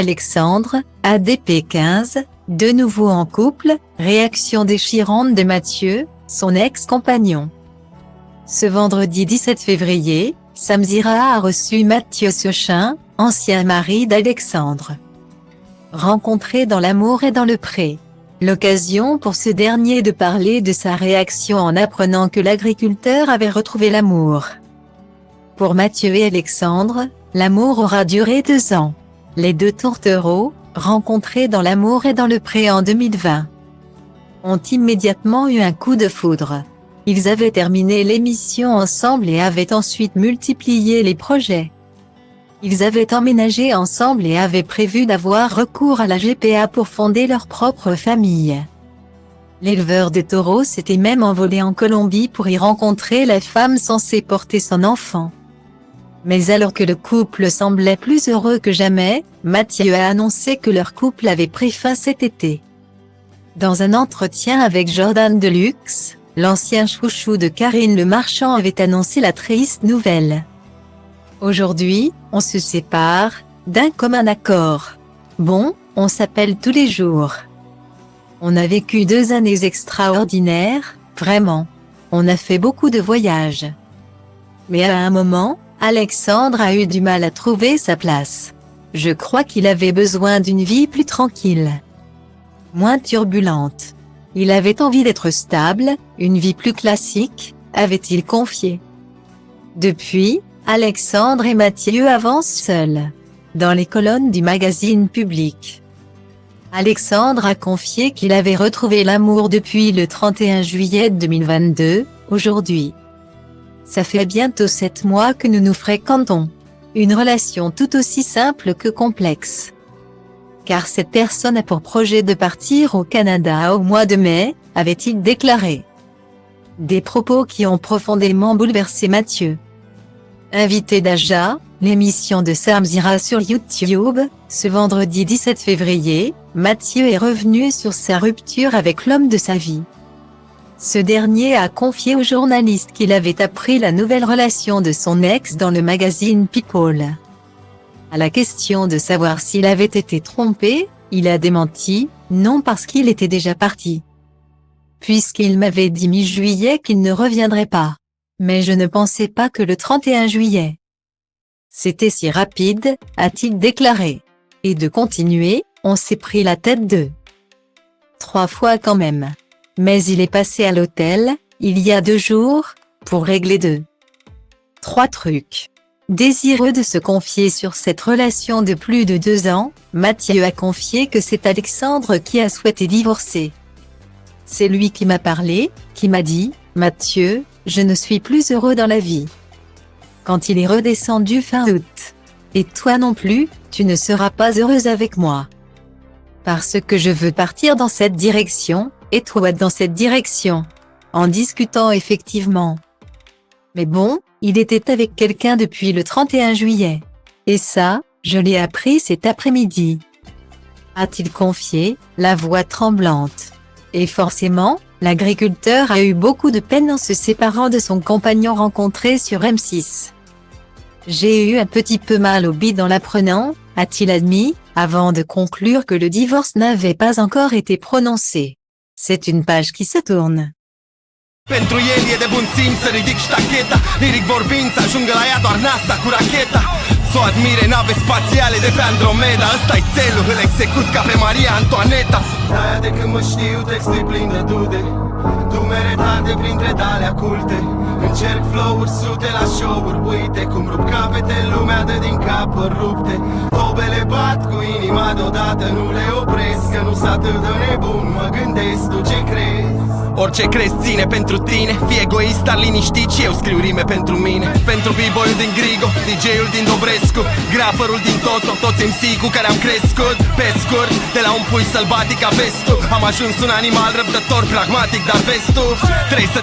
Alexandre, ADP 15, de nouveau en couple, réaction déchirante de Mathieu, son ex-compagnon. Ce vendredi 17 février, Samzira a reçu Mathieu Sechin, ancien mari d'Alexandre. Rencontrés dans l'amour et dans le pré. L'occasion pour ce dernier de parler de sa réaction en apprenant que l'agriculteur avait retrouvé l'amour. Pour Mathieu et Alexandre, l'amour aura duré 2 ans. Les deux tourtereaux, rencontrés dans l'amour et dans le pré en 2020, ont immédiatement eu un coup de foudre. Ils avaient terminé l'émission ensemble et avaient ensuite multiplié les projets. Ils avaient emménagé ensemble et avaient prévu d'avoir recours à la GPA pour fonder leur propre famille. L'éleveur de taureaux s'était même envolé en Colombie pour y rencontrer la femme censée porter son enfant. Mais alors que le couple semblait plus heureux que jamais, Mathieu a annoncé que leur couple avait pris fin cet été. Dans un entretien avec Jordan Deluxe, l'ancien chouchou de Karine Le Marchand avait annoncé la triste nouvelle. Aujourd'hui, on se sépare, d'un commun accord. Bon, on s'appelle tous les jours. On a vécu 2 années extraordinaires, vraiment. On a fait beaucoup de voyages. Mais à un moment, Alexandre a eu du mal à trouver sa place. Je crois qu'il avait besoin d'une vie plus tranquille, moins turbulente. Il avait envie d'être stable, une vie plus classique, avait-il confié. Depuis, Alexandre et Mathieu avancent seuls, dans les colonnes du magazine Public. Alexandre a confié qu'il avait retrouvé l'amour depuis le 31 juillet 2022, aujourd'hui. Ça fait bientôt 7 mois que nous nous fréquentons. Une relation tout aussi simple que complexe. Car cette personne a pour projet de partir au Canada au mois de mai, avait-il déclaré. Des propos qui ont profondément bouleversé Mathieu. Invité d'Aja, l'émission de Samzira sur YouTube, ce vendredi 17 février, Mathieu est revenu sur sa rupture avec l'homme de sa vie. Ce dernier a confié aux journalistes qu'il avait appris la nouvelle relation de son ex dans le magazine People. À la question de savoir s'il avait été trompé, il a démenti, non parce qu'il était déjà parti. Puisqu'il m'avait dit mi-juillet qu'il ne reviendrait pas. Mais je ne pensais pas que le 31 juillet. C'était si rapide, a-t-il déclaré. Et de continuer, on s'est pris la tête 3 fois quand même. Mais il est passé à l'hôtel, il y a 2 jours, pour régler 3 trucs. Désireux de se confier sur cette relation de plus de 2 ans, Mathieu a confié que c'est Alexandre qui a souhaité divorcer. C'est lui qui m'a parlé, qui m'a dit « Mathieu, je ne suis plus heureux dans la vie. » Quand il est redescendu fin août. « Et toi non plus, tu ne seras pas heureuse avec moi. Parce que je veux partir dans cette direction, et toi dans cette direction. » En discutant effectivement. Mais bon, il était avec quelqu'un depuis le 31 juillet. Et ça, je l'ai appris cet après-midi. A-t-il confié, la voix tremblante. Et forcément, l'agriculteur a eu beaucoup de peine en se séparant de son compagnon rencontré sur M6. J'ai eu un petit peu mal au bide en l'apprenant, a-t-il admis, avant de conclure que le divorce n'avait pas encore été prononcé. C'est une page qui se tourne. Pentru el e de bun simț să ridic ștacheta, liric vorbind să ajungă la ea doar NASA cu racheta. S-o admire nave spațiale de pe Andromeda, ăsta-i țelul, îl execut ca pe Maria Antoaneta. De-aia de când mă știu textul plin de dude, dumere date printre dale culte. Încerc flow-uri sute la show-uri, uite cum rup capete, lumea dă din capări rupte. Tobele bat cu inima deodată, nu le opresc, că nu s-a atât de nebun, mă gândesc, tu ce crezi? Orice crezi ține pentru tine, fii egoist, dar liniștit și eu scriu rime pentru mine. Pentru b-boy-ul din Grigo, DJ-ul din Dobrescu, graferul din Toto, toți MC cu care am crescut. Pe scurt, de la un pui sălbatic aveți tu, am ajuns un animal răbdător, pragmatic, dar vezi tu, trebuie să